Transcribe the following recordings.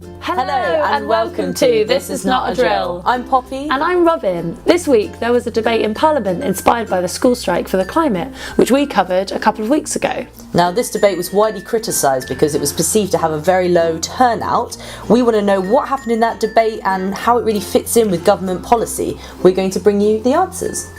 Hello and welcome to This Is Not a Drill. I'm Poppy. And I'm Robin. This week there was a debate in Parliament inspired by the school strike for the climate, which we covered a couple of weeks ago. Now, this debate was widely criticised because it was perceived to have a very low turnout. We want to know what happened in that debate and how it really fits in with government policy. We're going to bring you the answers.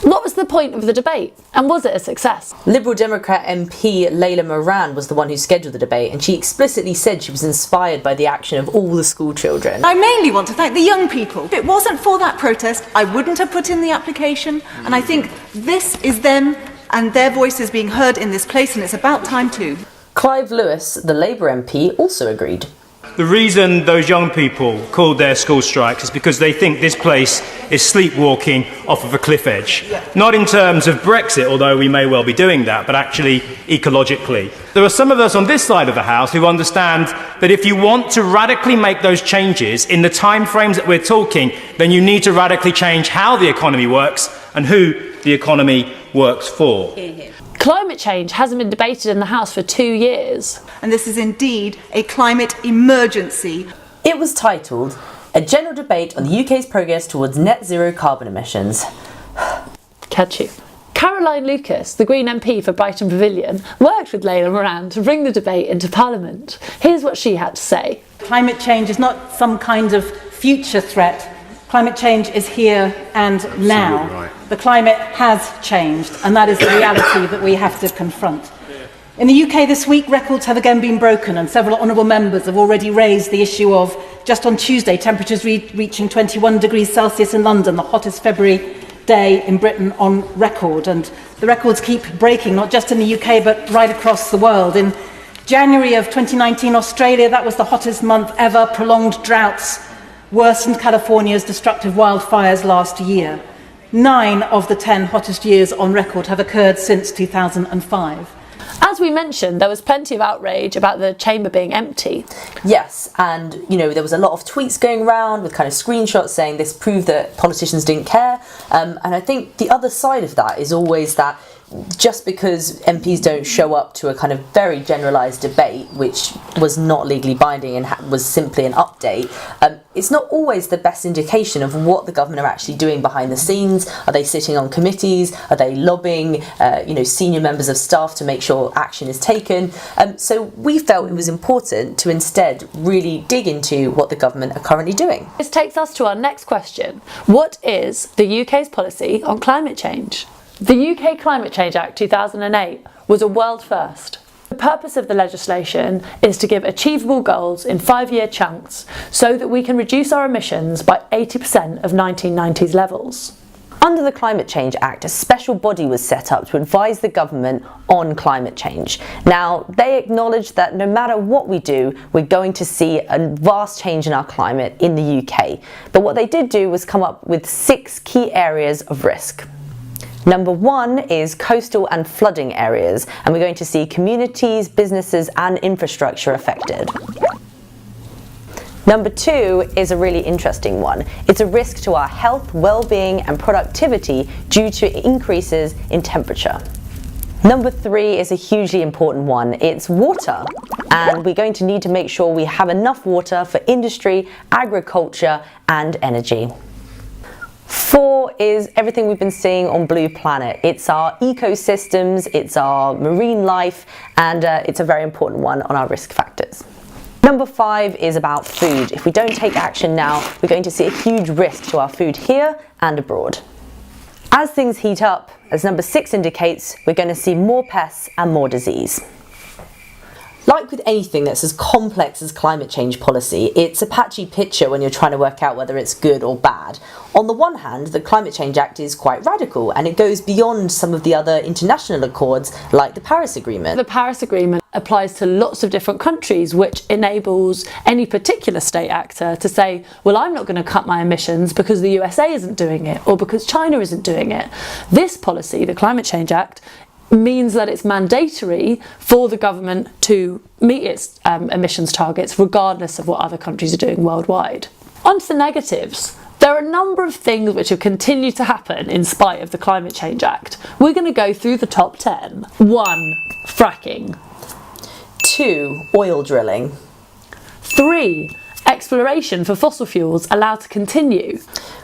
What was the point of the debate, and was it a success? Liberal Democrat MP Layla Moran was the one who scheduled the debate, and she explicitly said she was inspired by the action of all the school children. I mainly want to thank the young people. If it wasn't for that protest, I wouldn't have put in the application, and I think this is them and their voices being heard in this place, and it's about time too. Clive Lewis, the Labour MP, also agreed. The reason those young people called their school strikes is because they think this place is sleepwalking off of a cliff edge. Not in terms of Brexit, although we may well be doing that, but actually ecologically. There are some of us on this side of the House who understand that if you want to radically make those changes in the timeframes that we're talking, then you need to radically change how the economy works and who the economy works for. Climate change hasn't been debated in the House for 2 years. And this is indeed a climate emergency. It was titled, A General Debate on the UK's Progress Towards Net Zero Carbon Emissions. Catchy. Caroline Lucas, the Green MP for Brighton Pavilion, worked with Layla Moran to bring the debate into Parliament. Here's what she had to say. Climate change is not some kind of future threat. Climate change is here and now. Right. The climate has changed, and that is the reality that we have to confront. In the UK this week, records have again been broken, and several honourable members have already raised the issue of, just on Tuesday, temperatures reaching 21 degrees Celsius in London, the hottest February day in Britain on record. And the records keep breaking, not just in the UK, but right across the world. In January of 2019, Australia, that was the hottest month ever. Prolonged droughts worsened California's destructive wildfires last year. 9 of the 10 hottest years on record have occurred since 2005. As we mentioned, there was plenty of outrage about the chamber being empty. Yes, and there was a lot of tweets going around with kind of screenshots saying this proved that politicians didn't care. And I think the other side of that is always that just because MPs don't show up to a kind of very generalised debate, which was not legally binding and was simply an update, it's not always the best indication of what the government are actually doing behind the scenes. Are they sitting on committees? Are they lobbying, senior members of staff to make sure action is taken? So we felt it was important to instead really dig into what the government are currently doing. This takes us to our next question. What is the UK's policy on climate change? The UK Climate Change Act 2008 was a world first. The purpose of the legislation is to give achievable goals in 5-year chunks so that we can reduce our emissions by 80% of 1990s levels. Under the Climate Change Act, a special body was set up to advise the government on climate change. Now, they acknowledge that no matter what we do, we're going to see a vast change in our climate in the UK. But what they did do was come up with 6 key areas of risk. Number 1 is coastal and flooding areas, and we're going to see communities, businesses and infrastructure affected. Number 2 is a really interesting one. It's a risk to our health, well-being and productivity due to increases in temperature. Number 3 is a hugely important one. It's water, and we're going to need to make sure we have enough water for industry, agriculture and energy. 4 is everything we've been seeing on Blue Planet. It's our ecosystems, it's our marine life, and it's a very important one on our risk factors. Number 5 is about food. If we don't take action now, we're going to see a huge risk to our food here and abroad. As things heat up, as number 6 indicates, we're going to see more pests and more disease. Like with anything that's as complex as climate change policy, it's a patchy picture when you're trying to work out whether it's good or bad. On the one hand, the Climate Change Act is quite radical and it goes beyond some of the other international accords like the Paris Agreement. The Paris Agreement applies to lots of different countries, which enables any particular state actor to say, well, I'm not going to cut my emissions because the USA isn't doing it or because China isn't doing it. This policy, the Climate Change Act, means that it's mandatory for the government to meet its emissions targets regardless of what other countries are doing worldwide. On to the negatives. There are a number of things which have continued to happen in spite of the Climate Change Act. We're going to go through the top 10. 1. Fracking. 2, oil drilling. 3, exploration for fossil fuels allowed to continue.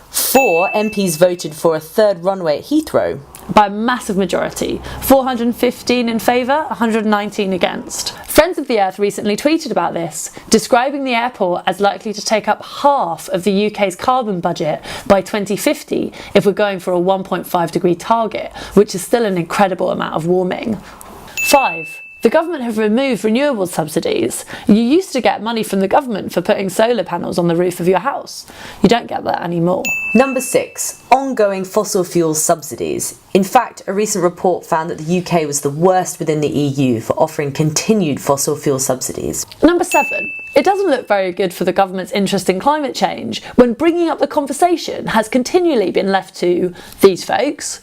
4, MPs voted for a third runway at Heathrow. By a massive majority, 415 in favour, 119 against. Friends of the Earth recently tweeted about this, describing the airport as likely to take up half of the UK's carbon budget by 2050 if we're going for a 1.5 degree target, which is still an incredible amount of warming. 5. The government have removed renewable subsidies. You used to get money from the government for putting solar panels on the roof of your house. You don't get that anymore. Number 6, ongoing fossil fuel subsidies. In fact, a recent report found that the UK was the worst within the EU for offering continued fossil fuel subsidies. Number 7. It doesn't look very good for the government's interest in climate change when bringing up the conversation has continually been left to these folks,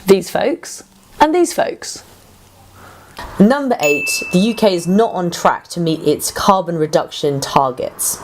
and these folks. Number 8, the UK is not on track to meet its carbon reduction targets.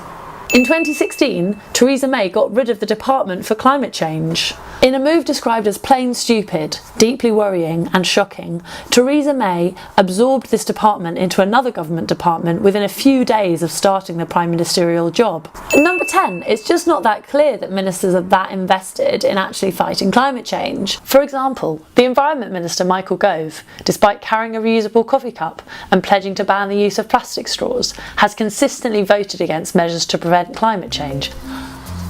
In 2016, Theresa May got rid of the Department for Climate Change. In a move described as plain stupid, deeply worrying and shocking, Theresa May absorbed this department into another government department within a few days of starting the prime ministerial job. Number 10, it's just not that clear that ministers are that invested in actually fighting climate change. For example, the Environment Minister Michael Gove, despite carrying a reusable coffee cup and pledging to ban the use of plastic straws, has consistently voted against measures to prevent climate change.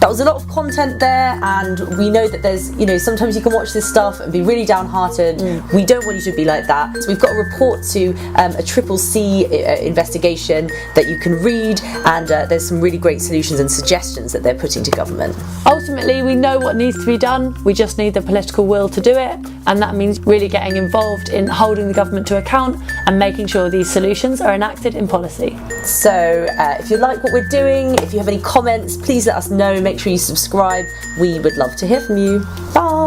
That was a lot of content there, and we know that there's, sometimes you can watch this stuff and be really downhearted. We don't want you to be like that. So we've got a report to a CCC investigation that you can read, and there's some really great solutions and suggestions that they're putting to government. Ultimately, we know what needs to be done. We just need the political will to do it, and that means really getting involved in holding the government to account and making sure these solutions are enacted in policy. So if you like what we're doing, if you have any comments, please let us know. Make sure you subscribe. We would love to hear from you. Bye!